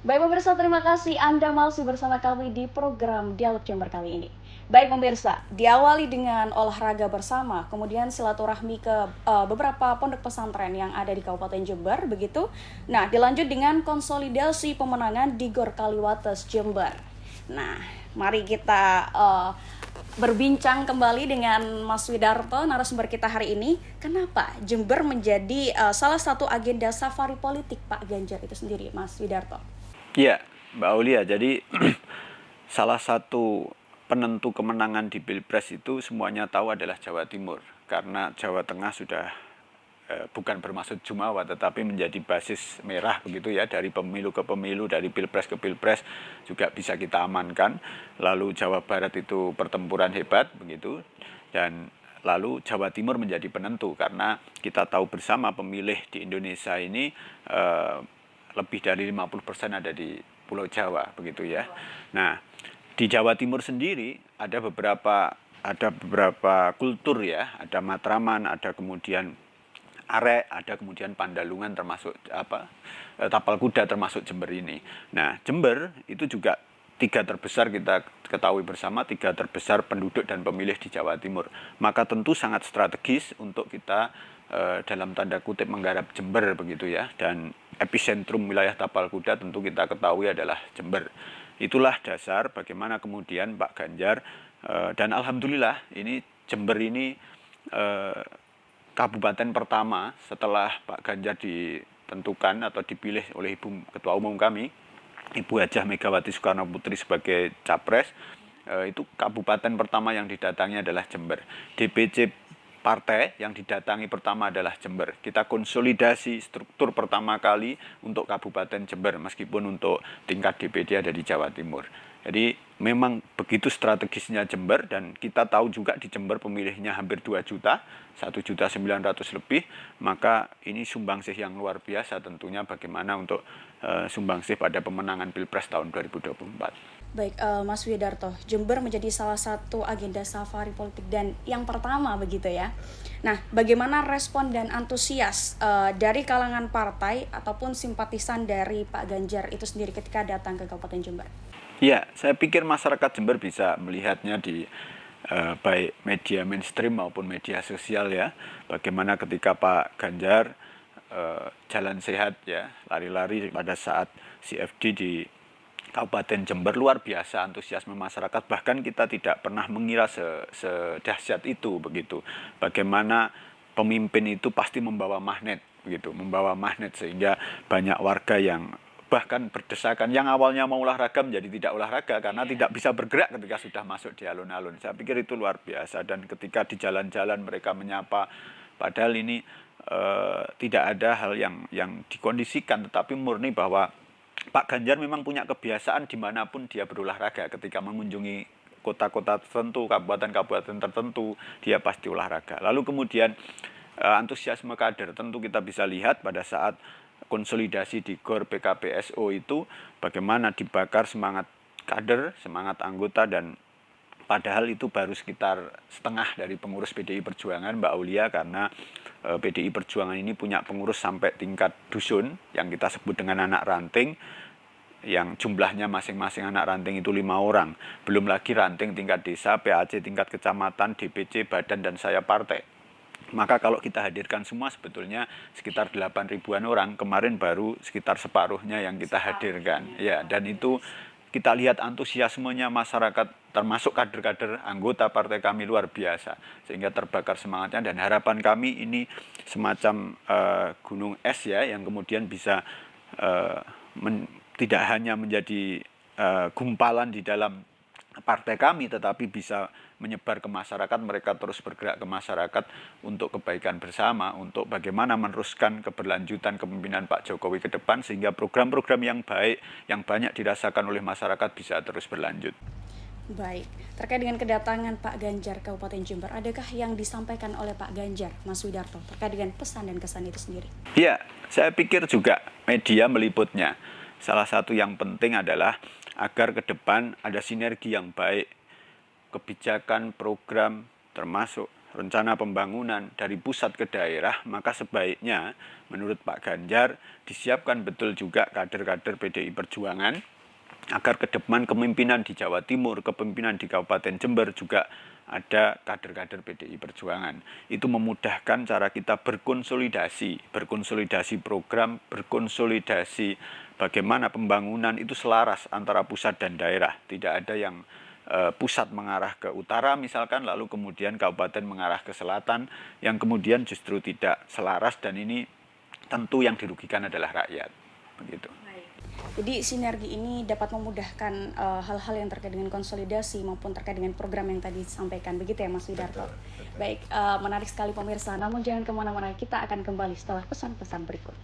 Baik pemirsa, terima kasih Anda masih bersama kami di program Dialog Jember kali ini. Baik pemirsa, diawali dengan olahraga bersama, kemudian silaturahmi ke beberapa pondok pesantren yang ada di Kabupaten Jember, begitu. Nah, dilanjut dengan konsolidasi pemenangan di Gor Kaliwates Jember. Nah, mari kita berbincang kembali dengan Mas Widarto, narasumber kita hari ini. Kenapa Jember menjadi salah satu agenda safari politik Pak Ganjar itu sendiri, Mas Widarto? Iya, Mbak Aulia. Jadi salah satu penentu kemenangan di Pilpres itu semuanya tahu adalah Jawa Timur. Karena Jawa Tengah sudah bukan bermaksud jumawa, tetapi menjadi basis merah begitu ya, dari pemilu ke pemilu, dari pilpres ke pilpres juga bisa kita amankan. Lalu Jawa Barat itu pertempuran hebat begitu, dan lalu Jawa Timur menjadi penentu karena kita tahu bersama pemilih di Indonesia ini lebih dari 50% ada di Pulau Jawa begitu ya. Nah, di Jawa Timur sendiri ada beberapa kultur ya, ada Matraman, ada kemudian Arek, ada kemudian Pandalungan, termasuk Tapal Kuda, termasuk Jember ini. Nah, Jember itu juga tiga terbesar, kita ketahui bersama, tiga terbesar penduduk dan pemilih di Jawa Timur. Maka tentu sangat strategis untuk kita dalam tanda kutip menggarap Jember begitu ya. Dan epicentrum wilayah Tapal Kuda tentu kita ketahui adalah Jember. Itulah dasar bagaimana kemudian Pak Ganjar dan alhamdulillah ini Jember ini kabupaten pertama setelah Pak Ganjar ditentukan atau dipilih oleh Ibu Ketua Umum kami, Ibu Hajah Megawati Soekarno Putri sebagai capres. Itu kabupaten pertama yang didatangi adalah Jember. DPC partai yang didatangi pertama adalah Jember. Kita konsolidasi struktur pertama kali untuk Kabupaten Jember, meskipun untuk tingkat DPD ada di Jawa Timur. Jadi memang begitu strategisnya Jember, dan kita tahu juga di Jember pemilihnya hampir 2 juta, 1.900.000 lebih, maka ini sumbangsih yang luar biasa tentunya bagaimana untuk sumbangsih pada pemenangan Pilpres tahun 2024. Baik, Mas Widarto, Jember menjadi salah satu agenda safari politik dan yang pertama begitu ya. Nah, bagaimana respon dan antusias dari kalangan partai ataupun simpatisan dari Pak Ganjar itu sendiri ketika datang ke Kabupaten Jember? Ya, saya pikir masyarakat Jember bisa melihatnya di baik media mainstream maupun media sosial ya. Bagaimana ketika Pak Ganjar jalan sehat ya, lari-lari pada saat CFD di Kabupaten Jember, luar biasa antusiasme masyarakat. Bahkan kita tidak pernah mengira sedahsyat itu begitu. Bagaimana pemimpin itu pasti membawa magnet begitu, membawa magnet sehingga banyak warga yang bahkan berdesakan, yang awalnya mau olahraga menjadi tidak olahraga karena tidak bisa bergerak ketika sudah masuk di alun-alun. Saya pikir itu luar biasa. Dan ketika di jalan-jalan mereka menyapa, padahal ini tidak ada hal yang dikondisikan, tetapi murni bahwa Pak Ganjar memang punya kebiasaan dimanapun dia berolahraga. Ketika mengunjungi kota-kota tertentu, kabupaten-kabupaten tertentu, dia pasti olahraga. Lalu kemudian antusiasme kader tentu kita bisa lihat pada saat konsolidasi di GOR PKPSO itu, bagaimana dibakar semangat kader, semangat anggota, dan padahal itu baru sekitar setengah dari pengurus PDI Perjuangan, Mbak Aulia, karena PDI Perjuangan ini punya pengurus sampai tingkat dusun yang kita sebut dengan anak ranting, yang jumlahnya masing-masing anak ranting itu 5 orang. Belum lagi ranting tingkat desa, PAC tingkat kecamatan, DPC, badan, dan saya partai. Maka kalau kita hadirkan semua sebetulnya sekitar 8 ribuan orang. Kemarin baru sekitar separuhnya yang kita hadirkan. Ya, dan itu kita lihat antusiasmenya masyarakat, termasuk kader-kader anggota partai kami, luar biasa. Sehingga terbakar semangatnya, dan harapan kami ini semacam gunung es ya, yang kemudian bisa tidak hanya menjadi gumpalan di dalam partai kami, tetapi bisa menyebar ke masyarakat. Mereka terus bergerak ke masyarakat untuk kebaikan bersama, untuk bagaimana meneruskan keberlanjutan kepemimpinan Pak Jokowi ke depan, sehingga program-program yang baik, yang banyak dirasakan oleh masyarakat bisa terus berlanjut. Baik, terkait dengan kedatangan Pak Ganjar ke Kabupaten Jember, adakah yang disampaikan oleh Pak Ganjar, Mas Widarto, terkait dengan pesan dan kesan itu sendiri? Ya, saya pikir juga media meliputnya. Salah satu yang penting adalah agar ke depan ada sinergi yang baik, kebijakan, program, termasuk rencana pembangunan dari pusat ke daerah, maka sebaiknya menurut Pak Ganjar disiapkan betul juga kader-kader PDI Perjuangan agar ke depan kepemimpinan di Jawa Timur, kepemimpinan di Kabupaten Jember juga ada kader-kader PDI Perjuangan. Itu memudahkan cara kita berkonsolidasi program, berkonsolidasi bagaimana pembangunan itu selaras antara pusat dan daerah. Tidak ada yang pusat mengarah ke utara misalkan, lalu kemudian kabupaten mengarah ke selatan, yang kemudian justru tidak selaras, dan ini tentu yang dirugikan adalah rakyat. Begitu. Jadi sinergi ini dapat memudahkan hal-hal yang terkait dengan konsolidasi maupun terkait dengan program yang tadi disampaikan. Begitu ya Mas Widarto? Baik, menarik sekali pemirsa. Namun jangan kemana-mana, kita akan kembali setelah pesan-pesan berikut.